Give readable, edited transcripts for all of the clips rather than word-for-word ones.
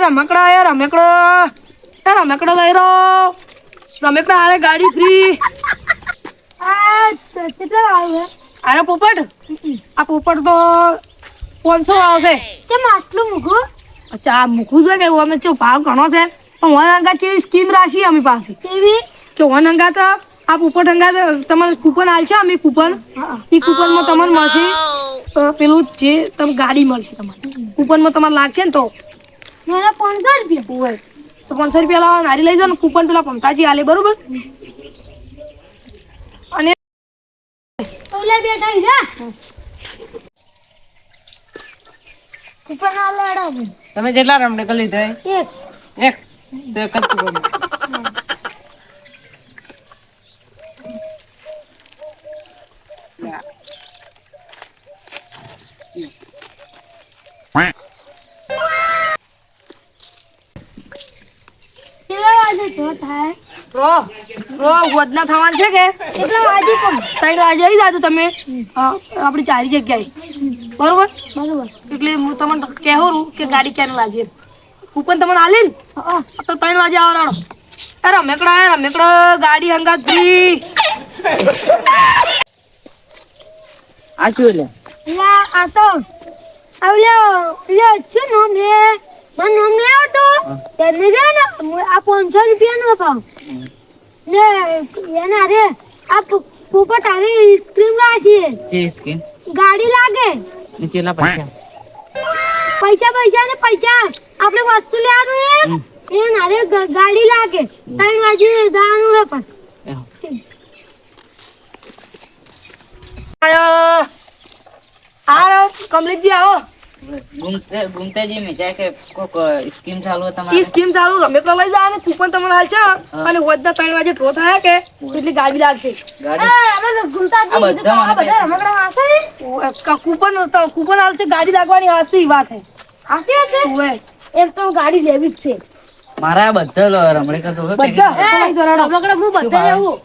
રમકડા યાર રમકડો લઈ રહ્યો રમકડા આરે ગાડી ફ્રી કેટલા આવ્યું આરે પોપટ આ પોપટ તો 500 આવશે કેમ આટલું મૂકું અચ્છા આ મૂકવું જોઈએ કે અમે ચો ભાવ ઘણો છે પણ વન અંગા જેવી સ્કીમ રાશી અમે પાસે કેવી કે વન અંગા તો આ પોપટ અંગા તમારે કૂપન આલશે અમે કૂપન એ કૂપનમાં તમને મળશે પેલું જે તમે ગાડી મળશે તમારે કૂપનમાં તમારે લાગશે ને તો મારા 500 રૂપિયા હોય તો 500 રૂપિયા લાવવા નારી લઈ જાઓ ને કૂપન પેલા પમતાજી આલે બરોબર અને ઓલે બેઠા હીરા કૂપન આ લેડો તમે જેટલા રમકડા લીધા એક એક તો એક જ કૂપન કેટલા વાગે તો થાય રો વધના થવાનું છે કે કેટલા વાગે પણ 3 વાગે આવી જાજો તમે આપણી ચારી જગ્યાએ બરોબર બરોબર એટલે હું તમને કહેવું કે ગાડી ક્યારે લાજે કૂપન તમને આલે ને તો 3 વાગે આવો રાડો રમકડો ગાડી હંગાત ફ્રી આ શું લે લા આ તો આવલ્યો શું નામ રે મને નામ નહીં આવતું તેને દે ને આ 500 રૂપિયાનો ભાવ ને એના રે આ પોપટ આરી સ્ક્રીમ રાખી જે સ્કીન ગાડી લાગે ને કેટલા પૈસા પૈસા આપણે વસ્તુ લેવાનું એ ના રે ગાડી લાગે 3 વાગે જવાનું હે પણ આવો કમલેશજી આવો ઘૂમતે જી મેં જાય કે કોક સ્કીમ ચાલુ હે ઈ તમારી સ્કીમ ચાલુ રમકડો લઈ જાવ ને કૂપન તમને હાલ છે અને વધના 3 વાગે ડ્રો થાય કે એટલી ગાડી લાગશે ગાડી આપણે ગુંતા આ બધા મને બધા રમકડા હશે કૂપન હાલ છે ગાડી લાગવાની હાસી વાત હે હશે છે ઓએ એક તો ગાડી લેવી જ છે મારા બધા રમકડા તો બધા લઈ જાઓ રાડો. રમકડા હું બધે લેવું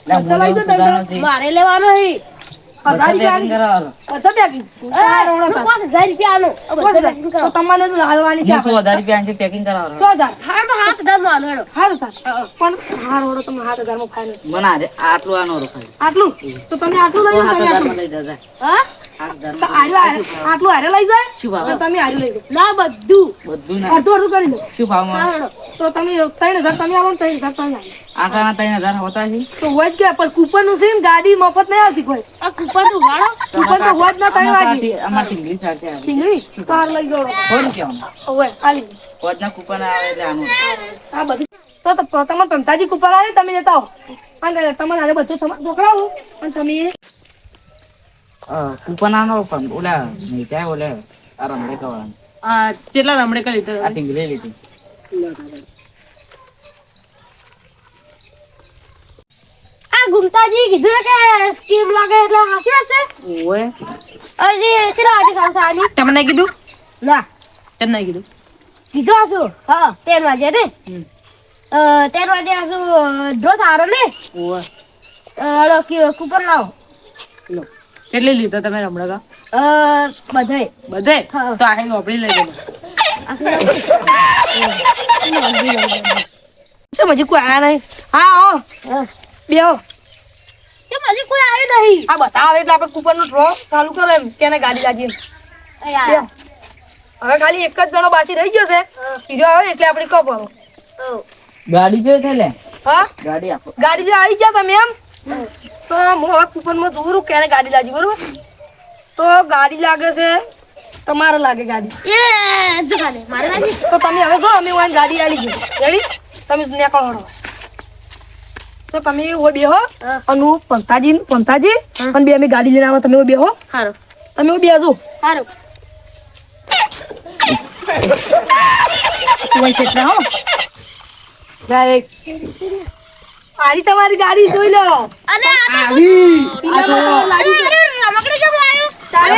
બધા લઈ જાઓ તમે. મારે લેવાનો હે 1000 રૂપિયા બધા પેકિંગ હું 5000 રૂપિયાનો તો તમારે તો હાલવાની છે 100,000 પેકિંગ કરાવવાનું 100,000 હા તો 7000 નો આલો હેડો હાલ પણ હાર ઓડો તમે 7000 માં ફાઈનલ મને આટલું આનો રોકાય આટલું તો તમે આટલું લઈ જાઓ તમે 7,000 આટલું લઈ જતા હા 8,000 તો આટલું હારે લઈ જાય શું ભાવ? તો તમે હારે લઈ જાઓ ના બધું બધું ના અડધું કરી લો શું ભાવમાં હેડો તો તમે 3000 તમે આલો ને 3000 તમે આલો આટાના 3,000 હોતા છે તો હોય જ કે પણ કૂપન નું છે ને ગાડી મફત નહીં આવતી કોઈ આ કૂપન નું વાળો કૂપન તો હોય જ ના 3 વાગે અમાર ટીંગલી સાથે આવે ઠીંગડી તો હાર લઈ જાઓ કોણ કેવાનું ઓય આલી કોદના કૂપન આવે એટલે આનું આ બધું તો તમારે પમતાજી કૂપન આવે તમે જતા આવો અને તમારે હારે બધું સમાન પકડાવો અને તમે કૂપન આનો પણ ઓલા નહીં જાય ઓલે આ રમડેકા વાળા આ કેટલા રમડેકા લીધા આ ટીંગલી લીધી આ ગુમતાજી કીધું કે સ્કીમ લાગે એટલે હશે છે ઓએ હજી કેટલા વાગે સાવ થવાની તમને કીધું ના તમને કીધું કીધું હશું હા 3 વાગે ને 3 વાગે હશું ડ્રો થારો ને ઓય હળો કૂપન લાવો લો કેટલી લીધા તમે રમડેકા બધાય બધે હા. તો આખી વાપરી લઈ ગયો છે મજી કોઈ આયા નહીં હા આવો બેહો કેમ હજી કોઈ આવ્યું નહીં આ બતાવે એટલે આપણે કૂપન નો ડ્રો ચાલુ કરો એમ તેને ગાડી લાગી યાર હવે ખાલી એક જ જણો બાકી રહી ગયો છે બીજો આવે ને એટલે આપણે કપ આવો ગાડી જોઈ છે લે હા ગાડી આપો ગાડી જે આવી ગયા તમે એમ તો હું હવે કૂપનમાં દોરું કેને ગાડી લાગી બરોબર તો ગાડી લાગે છે તમારે લાગે ગાડી એ જગાને મારે લાગી તો તમે હવે જો અમે વાન ગાડી આલી ગઈ રેડી તમે નીકળો હળો તો તમે ઓ બેહો અને હું પંતાજી અને બે અમે ગાડી જઈને આવે તમે બેહો હારો તમે બેજો હારો તું શેઠ હો આરી તમારી ગાડી જોઈ લો અને આ આવી તો રમકડું કેમ લાવ્યું તારે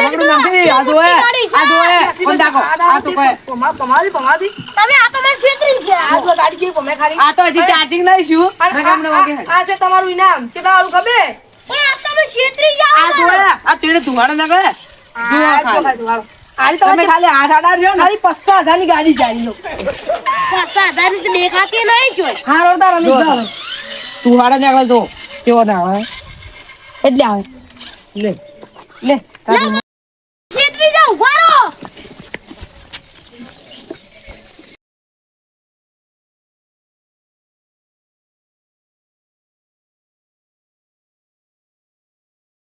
આ જોએ કોણ દાખો આ તો કોઈ પમાડી તમે આ તો મને છેતરી ગયા આ તો ગાડી જેવી પમે ખાલી આ તો હજી ચાર્જિંગ નહીં શું આ છે તમારું ઇનામ કે તમારું ખબર એ આ તો મને છેતરી ગયા આ જોએ આ તેડે ધુવાડો ના કરે આ આજે તમે તમે ખાલી હાથ અડાડ્યો ને ખાલી 50,000 ની ગાડી ચાલી લો દેખાતી નહીં જોઈ હા રોડતા રમી જો. જાવ તું હાડે નીકળે તો કેવો ના આવે એટલે આવે લે લે તારું